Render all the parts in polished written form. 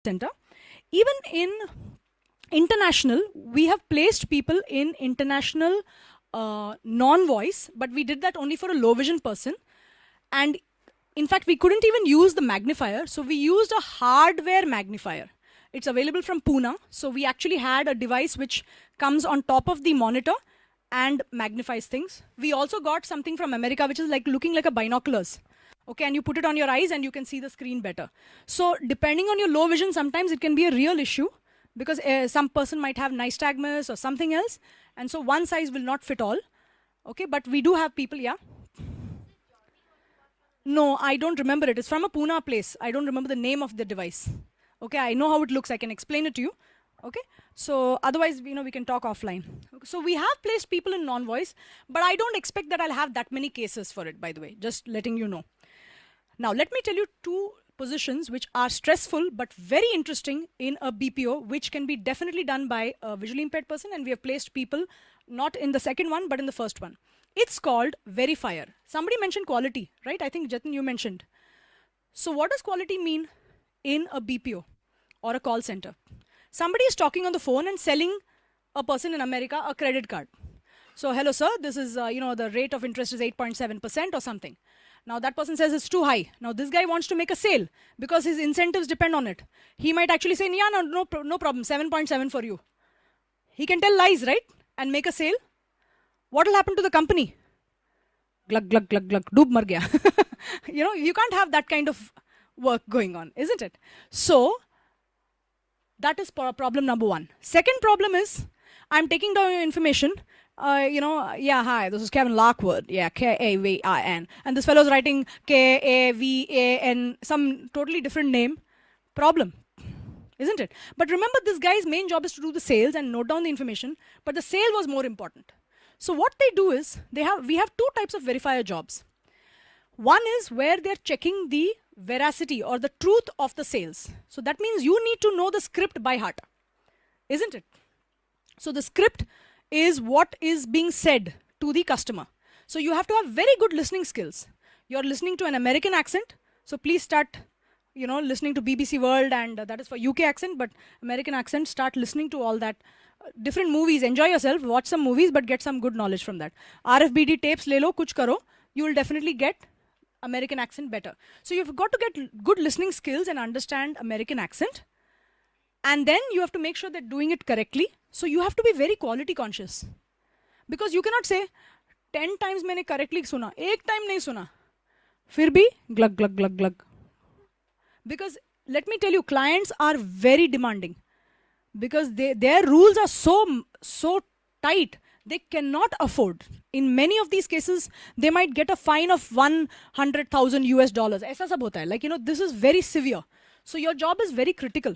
center. Even in international, we have placed people in international non-voice, but we did that only for a low vision person. And in fact, we couldn't even use the magnifier, so we used a hardware magnifier. It's available from Pune, so we actually had a device which comes on top of the monitor and magnifies things. We also got something from America which is like looking like a binoculars. Okay, and you put it on your eyes and you can see the screen better. So depending on your low vision, sometimes it can be a real issue because some person might have nystagmus or something else, and so one size will not fit all. Okay, but we do have people, yeah? No, I don't remember it. It's from a Pune place. I don't remember the name of the device. Okay, I know how it looks. I can explain it to you. Okay, so otherwise, we can talk offline. Okay, so we have placed people in non-voice, but I don't expect that I'll have that many cases for it, by the way, just letting you know. Now, let me tell you two positions which are stressful but very interesting in a BPO, which can be definitely done by a visually impaired person, and we have placed people not in the second one, but in the first one. It's called verifier. Somebody mentioned quality, right? I think, Jatin, you mentioned. So what does quality mean in a BPO or a call center? Somebody is talking on the phone and selling a person in America a credit card. So, hello, sir, this is, the rate of interest is 8.7% or something. Now, that person says it's too high. Now, this guy wants to make a sale because his incentives depend on it. He might actually say, yeah, no problem, 7.7 for you. He can tell lies, right? And make a sale. What will happen to the company? Glug, glug, glug, glug, doob mar gaya. You can't have that kind of work going on, isn't it? So, that is problem number one. Second problem is, I'm taking down your information. Hi, this is Kevin Lockwood. Yeah, Kavin. And this fellow is writing Kavan, some totally different name. Problem, isn't it? But remember, this guy's main job is to do the sales and note down the information, but the sale was more important. So what they do is, we have two types of verifier jobs. One is where they're checking the veracity or the truth of the sales. So that means you need to know the script by heart, isn't it? So the script is what is being said to the customer. So you have to have very good listening skills. You're listening to an American accent, so please start listening to BBC World, and that is for UK accent, but American accent, start listening to all that. Different movies, enjoy yourself, watch some movies, but get some good knowledge from that. RFBD tapes, le lo, kuch karo, you will definitely get American accent better. So you've got to get good listening skills and understand American accent. And then you have to make sure that doing it correctly. So you have to be very quality conscious. Because you cannot say, 10 times मैंने correctly सुना, एक time नहीं सुना. फिर भी glug, glug, glug, glug. Because let me tell you, clients are very demanding. Because their rules are so tight, they cannot afford. In many of these cases, they might get a fine of $100,000. ऐसा सब होता है. Like, this is very severe. So your job is very critical.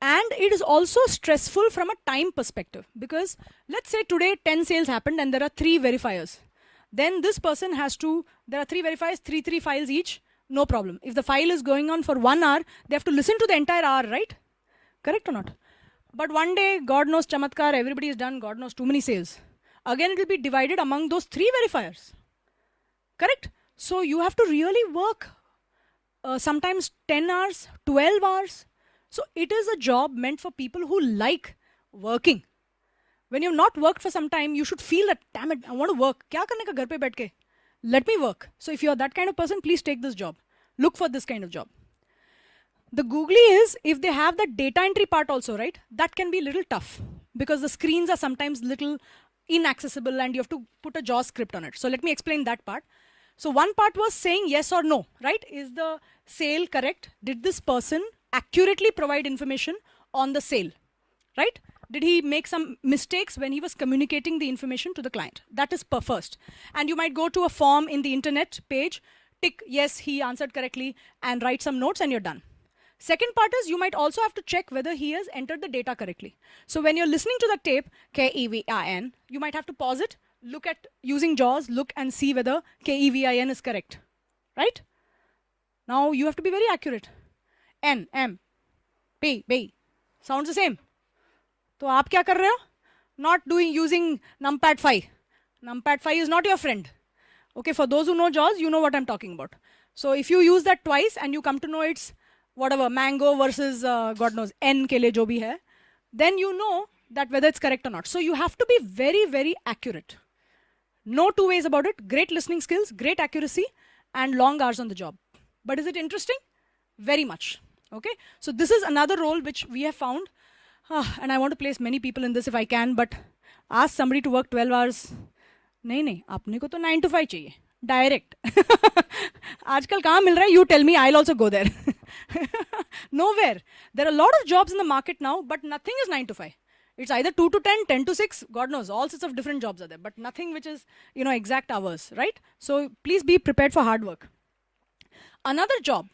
And it is also stressful from a time perspective. Because let's say today 10 sales happened and there are 3 verifiers. Then this person there are 3 verifiers, 3 files each, no problem. If the file is going on for 1 hour, they have to listen to the entire hour, right? Correct or not? But one day, God knows chamatkar, everybody is done, God knows too many sales. Again, it will be divided among those 3 verifiers. Correct? So you have to really work sometimes 10 hours, 12 hours. So it is a job meant for people who like working. When you've not worked for some time, you should feel that, damn it, I want to work. Kya karne ka ghar pe baith ke? Let me work. So if you're that kind of person, please take this job. Look for this kind of job. The googly is, if they have the data entry part also, right, that can be a little tough because the screens are sometimes little inaccessible and you have to put a JAWS script on it. So let me explain that part. So one part was saying yes or no, right? Is the sale correct? Did this person accurately provide information on the sale, right? Did he make some mistakes when he was communicating the information to the client? That is first. And you might go to a form in the internet page, tick yes, he answered correctly, and write some notes and you're done. Second part is you might also have to check whether he has entered the data correctly. So when you're listening to the tape, Kevin, you might have to pause it, look at, using JAWS, look and see whether Kevin is correct, right? Now you have to be very accurate. N, M, P, B, sounds the same. So aap kya kar rahe ho? Not using numpad 5. Numpad 5 is not your friend. Okay, for those who know JAWS, you know what I'm talking about. So if you use that twice and you come to know its whatever, mango versus God knows, N ke liye jo bhi hai, then you know that whether it's correct or not. So you have to be very, very accurate. No two ways about it. Great listening skills, great accuracy, and long hours on the job. But is it interesting? Very much. Okay? So this is another role which we have found. And I want to place many people in this if I can, but ask somebody to work 12 hours. नहीं, आपने को तो 9 to 5 चाहिए. Direct. आजकल कहाँ मिल रहा है? You tell me, I'll also go there. Nowhere. There are a lot of jobs in the market now, but nothing is 9 to 5. It's either 2 to 10, 10 to 6, God knows, all sorts of different jobs are there, but nothing which is, exact hours, right? So please be prepared for hard work. Another job,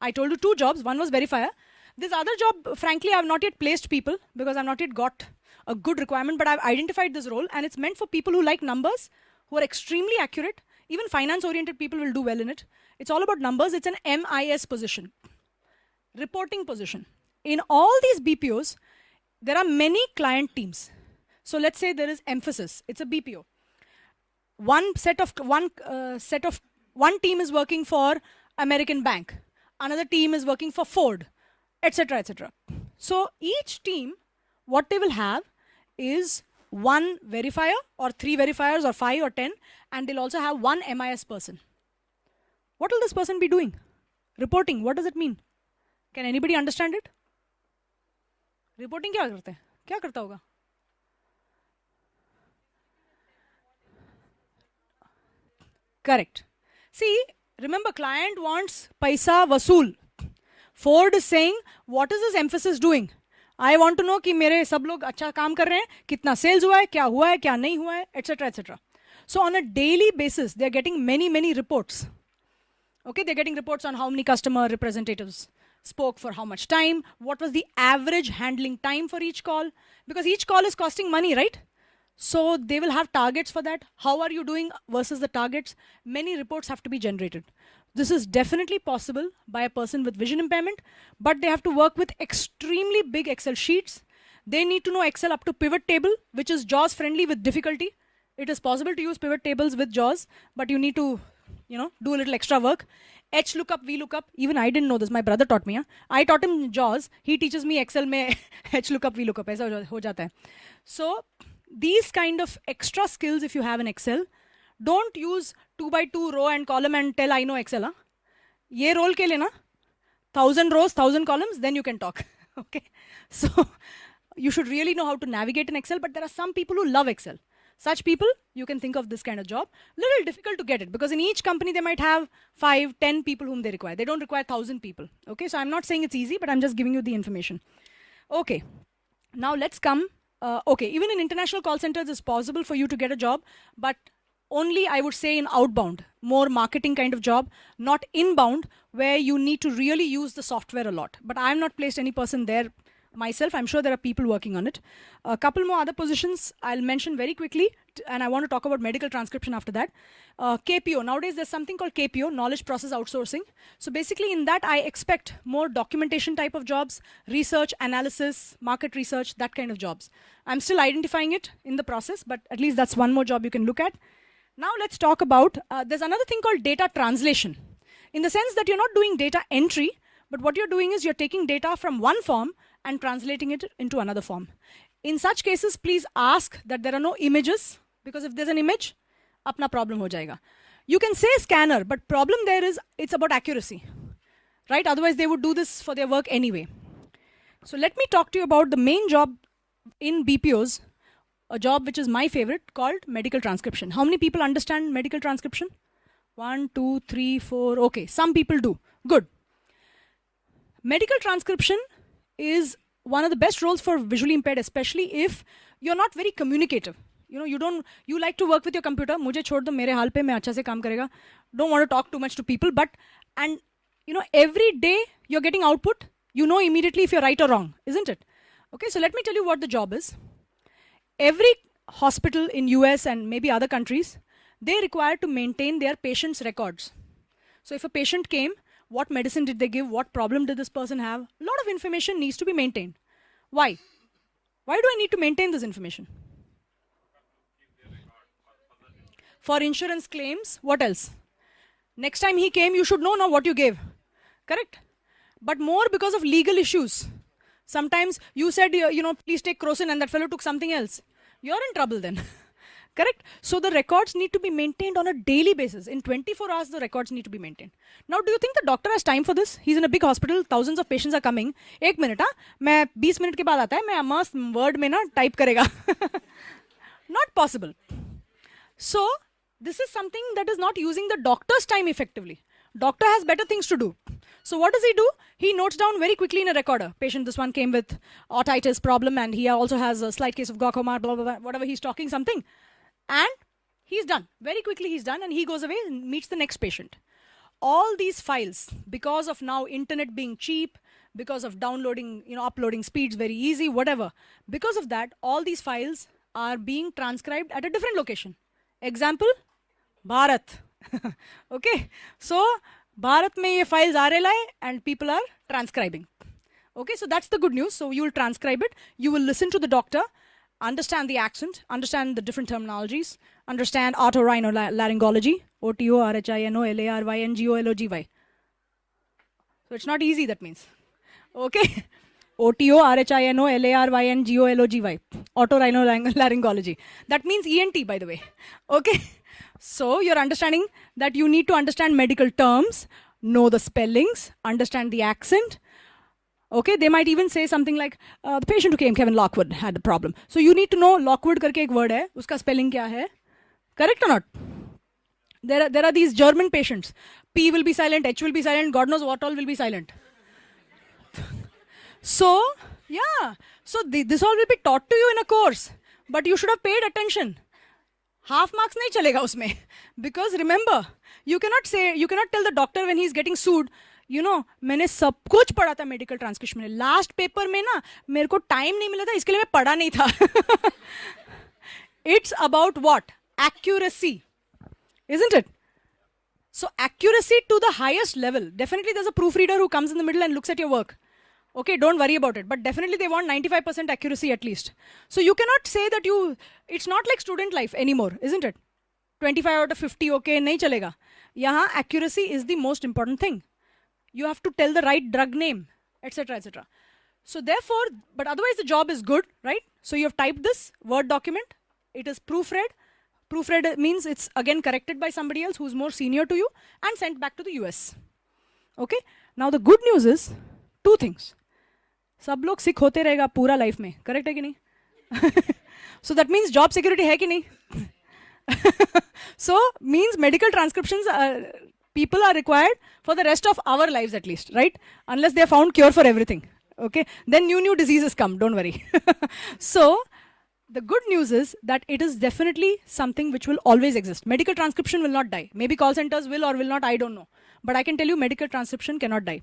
I told you 2 jobs, one was verifier. This other job, frankly, I've not yet placed people because I've not yet got a good requirement, but I've identified this role and it's meant for people who like numbers, who are extremely accurate. Even finance-oriented people will do well in it. It's all about numbers. It's an MIS position, reporting position. In all these BPOs, there are many client teams. So let's say there is emphasis. It's a BPO. One team is working for American Bank. Another team is working for Ford, etc., etc. So each team, what they will have is 1 verifier or 3 verifiers or 5 or 10, and they'll also have 1 MIS person. What will this person be doing? Reporting. What does it mean? Can anybody understand it? Reporting क्या करते हैं? क्या करता होगा? Correct. See, remember, client wants paisa vasool. Ford is saying, what is this emphasis doing? I want to know कि मेरे सब लोग अच्छा काम कर रहे हैं, कितना sales हुआ है, क्या नहीं हुआ है, etc., etc. So on a daily basis, they are getting many reports. Okay, they're getting reports on how many customer representatives spoke for how much time, what was the average handling time for each call, because each call is costing money, right? So they will have targets for that. How are you doing versus the targets? Many reports have to be generated. This is definitely possible by a person with vision impairment, but they have to work with extremely big Excel sheets. They need to know Excel up to pivot table, which is JAWS friendly with difficulty. It is possible to use pivot tables with JAWS, but you need to, do a little extra work. H lookup, V lookup, even I didn't know this. My brother taught me. Huh? I taught him JAWS. He teaches me Excel mein H lookup, V lookup. Aisa ho jata hai. So these kind of extra skills, if you have in Excel, don't use 2 by 2 row and column and tell I know Excel. Huh? Ye role ke liye na 1000 rows, 1000 columns, then you can talk. Okay. So you should really know how to navigate in Excel, but there are some people who love Excel. Such people, you can think of this kind of job. Little difficult to get it because in each company they might have 5, 10 people whom they require. They don't require 1,000 people. Okay, so I'm not saying it's easy, but I'm just giving you the information. Okay, now let's come. Okay, even in international call centers, it's possible for you to get a job, but only I would say in outbound, more marketing kind of job, not inbound, where you need to really use the software a lot. But I'm not placed any person there myself. I'm sure there are people working on it. A couple more other positions I'll mention very quickly, and I want to talk about medical transcription after that. KPO. Nowadays, there's something called KPO, Knowledge Process Outsourcing. So basically, in that, I expect more documentation type of jobs, research, analysis, market research, that kind of jobs. I'm still identifying it in the process, but at least that's one more job you can look at. Now let's talk about, there's another thing called data translation. In the sense that you're not doing data entry, but what you're doing is you're taking data from one form and translating it into another form. In such cases, please ask that there are no images, because if there's an image, apna problem ho jayega. You can say scanner, but problem there is it's about accuracy, right? Otherwise, they would do this for their work anyway. So let me talk to you about the main job in BPOs, a job which is my favorite, called medical transcription. How many people understand medical transcription? 1, 2, 3, 4. Okay, some people do. Good. Medical transcription is one of the best roles for visually impaired, especially if you're not very communicative. You like to work with your computer. Mujhe chhod do, mere haal pe main acha se kaam karega. Don't want to talk too much to people, but every day you're getting output. You know immediately if you're right or wrong, isn't it? Okay, so let me tell you what the job is. Every hospital in US and maybe other countries, they require to maintain their patients' records. So if a patient came, what medicine did they give? What problem did this person have? A lot of information needs to be maintained. Why? Why do I need to maintain this information? For insurance claims, what else? Next time he came, you should know now what you gave. Correct? but more because of legal issues. Sometimes you said, please take crocin, and that fellow took something else. You're in trouble then. Correct? So the records need to be maintained on a daily basis. In 24 hours, the records need to be maintained. Now, do you think the doctor has time for this? He's in a big hospital, thousands of patients are coming. 1 minute, मैं 20 minute के बाद आता है, मैं मस्त word में ना type करेगा. Not possible. So, this is something that is not using the doctor's time effectively. Doctor has better things to do. So what does he do? He notes down very quickly in a recorder. Patient, this one came with otitis problem, and he also has a slight case of glaucoma, blah, blah, blah, whatever he's talking, something. And he's done. Very quickly he's done, and he goes away and meets the next patient. All these files, because of now internet being cheap, because of downloading, uploading speeds very easy, whatever. Because of that, all these files are being transcribed at a different location. Example, Bharat. Okay, so Bharat mein ye files aa rahe hai and people are transcribing. Okay, so that's the good news. So you will transcribe it, you will listen to the doctor, understand the accent, understand the different terminologies, understand otorhinolaryngology, OTORHINOLARYNGOLOGY. So it's not easy, that means. Okay, OTORHINOLARYNGOLOGY, otorhinolaryngology. That means ENT, by the way. Okay. So you're understanding that you need to understand medical terms, know the spellings, understand the accent. Okay, they might even say something like, the patient who came, Kevin Lockwood, had the problem. So you need to know Lockwood karke ek word hai, uska spelling kya hai. Correct or not? There are these German patients. P will be silent, H will be silent, God knows what all will be silent. So, yeah. So this all will be taught to you in a course. But you should have paid attention. Half marks nahi chalega usme. Because remember, you cannot tell the doctor when he's getting sued, मैंने सब कुछ पढ़ा था medical transcription में. Last paper में ना, मेरे को time नहीं मिला था, इसके लिए मैं पढ़ा नहीं था. It's about what? Accuracy. Isn't it? So accuracy to the highest level. Definitely there's a proofreader who comes in the middle and looks at your work. Okay, don't worry about it. But definitely they want 95% accuracy at least. So you cannot say that it's not like student life anymore, isn't it? 25 out of 50, okay, nahi chalega. Yahan accuracy is the most important thing. You have to tell the right drug name, etc., etc. So therefore, but otherwise the job is good, right? So you have typed this Word document. It is proofread. Proofread means it's again corrected by somebody else who's more senior to you and sent back to the US. Okay? Now the good news is two things. सब लोग सिक होते रहेगा पूरा life में, correct है कि नहीं? So that means job security है कि नहीं? So means medical transcriptions people are required for the rest of our lives at least, right? Unless they have found cure for everything. Okay? Then new diseases come, don't worry. So the good news is that it is definitely something which will always exist. Medical transcription will not die. Maybe call centers will or will not, I don't know. But I can tell you medical transcription cannot die.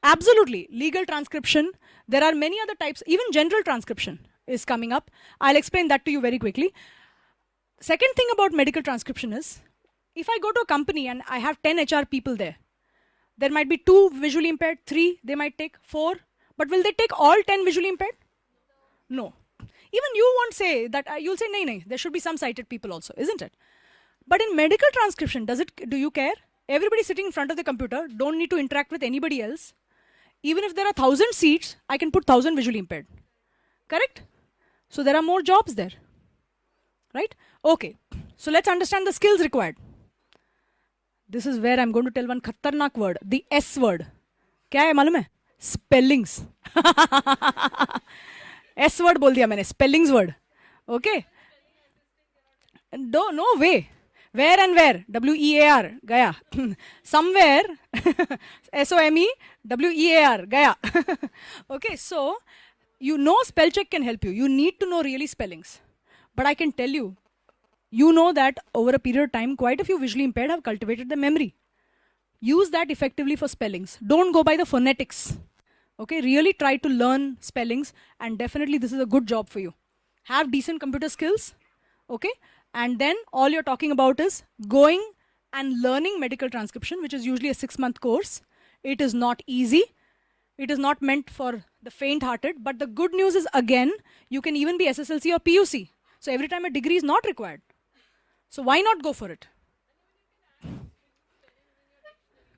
Absolutely. Legal transcription. There are many other types. Even general transcription is coming up. I'll explain that to you very quickly. Second thing about medical transcription is, if I go to a company and I have 10 HR people there might be 2 visually impaired, 3, they might take 4. But will they take all 10 visually impaired? No. Even you won't say that, you'll say, nahi, there should be some sighted people also, isn't it? But in medical transcription, do you care? Everybody sitting in front of the computer don't need to interact with anybody else. Even if there are 1,000 seats, I can put 1,000 visually impaired. Correct? So there are more jobs there. Right? Okay. So let's understand the skills required. This is where I'm going to tell one khatarnak word. The S word. Kya hai malum hai? Spellings. S word bol diya maine. Spellings word. Okay? No way. Where and where? W-E-A-R. Gaya. Somewhere. S-O-M-E-W-E-A-R. Gaya. Okay, so spell check can help you. You need to know really spellings. But I can tell you, that over a period of time, quite a few visually impaired have cultivated the memory. Use that effectively for spellings. Don't go by the phonetics. Okay, really try to learn spellings, and definitely this is a good job for you. Have decent computer skills. Okay. And then all you're talking about is going and learning medical transcription, which is usually a 6-month course. It is not easy. It is not meant for the faint-hearted. But the good news is, again, you can even be SSLC or PUC. So every time a degree is not required. So why not go for it?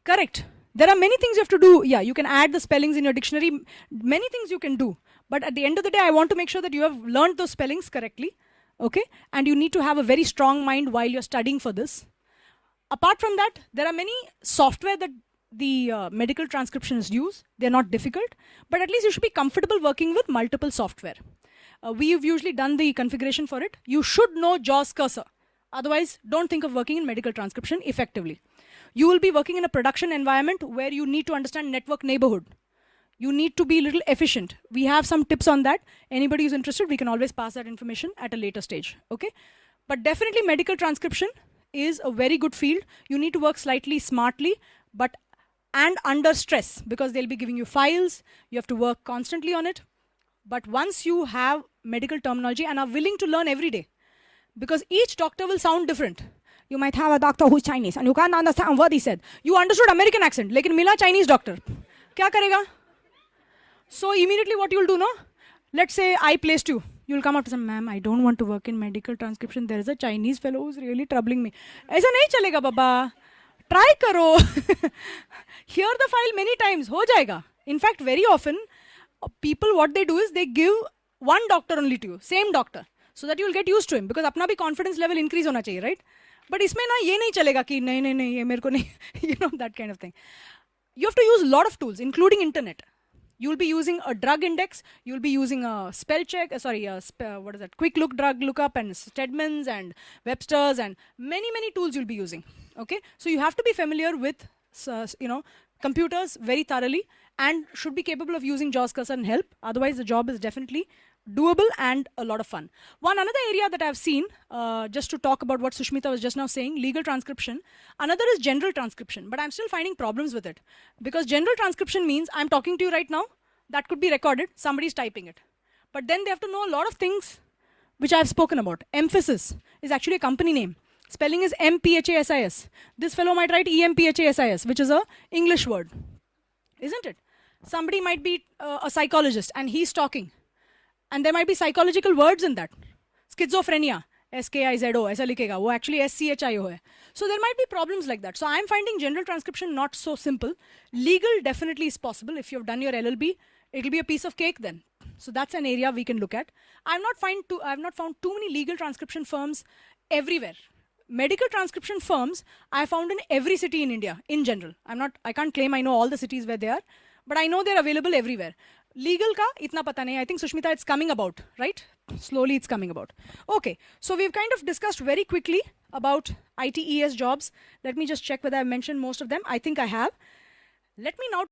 Correct. There are many things you have to do. Yeah, you can add the spellings in your dictionary. Many things you can do. But at the end of the day, I want to make sure that you have learned those spellings correctly. Okay? And you need to have a very strong mind while you're studying for this. Apart from that, there are many software that the medical transcriptionists use. They're not difficult. But at least you should be comfortable working with multiple software. We've usually done the configuration for it. You should know JAWS cursor. Otherwise, don't think of working in medical transcription effectively. You will be working in a production environment where you need to understand network neighborhood. You need to be a little efficient. We have some tips on that. Anybody who's interested, we can always pass that information at a later stage. Okay? But definitely medical transcription is a very good field. You need to work slightly smartly, and under stress, because they'll be giving you files. You have to work constantly on it. But once you have medical terminology and are willing to learn every day, because each doctor will sound different. You might have a doctor who's Chinese and you can't understand what he said. You understood American accent, lekin mila Chinese doctor. Kya karega? So immediately what you'll do, no? Let's say I placed you. You'll come up to say, ma'am, I don't want to work in medical transcription. There is a Chinese fellow who's really troubling me. Aisa nahi chalega, baba. Try karo. Hear the file many times. Ho jayega. In fact, very often, people, what they do is they give one doctor only to you. Same doctor. So that you'll get used to him. Because apna bhi confidence level increase hona chahiye, right? But isme na ye nahi chalega ki nahi, ye mere ko nahi. You know, that kind of thing. You have to use a lot of tools, including internet. You'll be using a drug index. You'll be using a spell check. What is that? Quick look, drug lookup, and Stedman's and Webster's, and many tools you'll be using. Okay, so you have to be familiar with, computers very thoroughly, and should be capable of using JAWS cursor and help. Otherwise, the job is definitely doable and a lot of fun. Another area that I've seen, just to talk about what Sushmita was just now saying, legal transcription. Another is general transcription, but I'm still finding problems with it. Because general transcription means I'm talking to you right now, that could be recorded, somebody's typing it. But then they have to know a lot of things which I've spoken about. Emphasis is actually a company name. Spelling is M-P-H-A-S-I-S. This fellow might write E-M-P-H-A-S-I-S, which is a English word, isn't it? Somebody might be a psychologist and he's talking. And there might be psychological words in that. Schizophrenia, S-K-I-Z-O, aisa likhega, wo actually S-C-H-I-O hai. So there might be problems like that. So I'm finding general transcription not so simple. Legal definitely is possible. If you've done your LLB, it'll be a piece of cake then. So that's an area we can look at. I've not found too many legal transcription firms everywhere. Medical transcription firms I found in every city in India, in general. I can't claim I know all the cities where they are, but I know they're available everywhere. Legal ka itna pata nahi. I think, Sushmita, it's coming about, right? Slowly it's coming about. Okay, so we've kind of discussed very quickly about ITES jobs. Let me just check whether I've mentioned most of them. I think I have. Let me now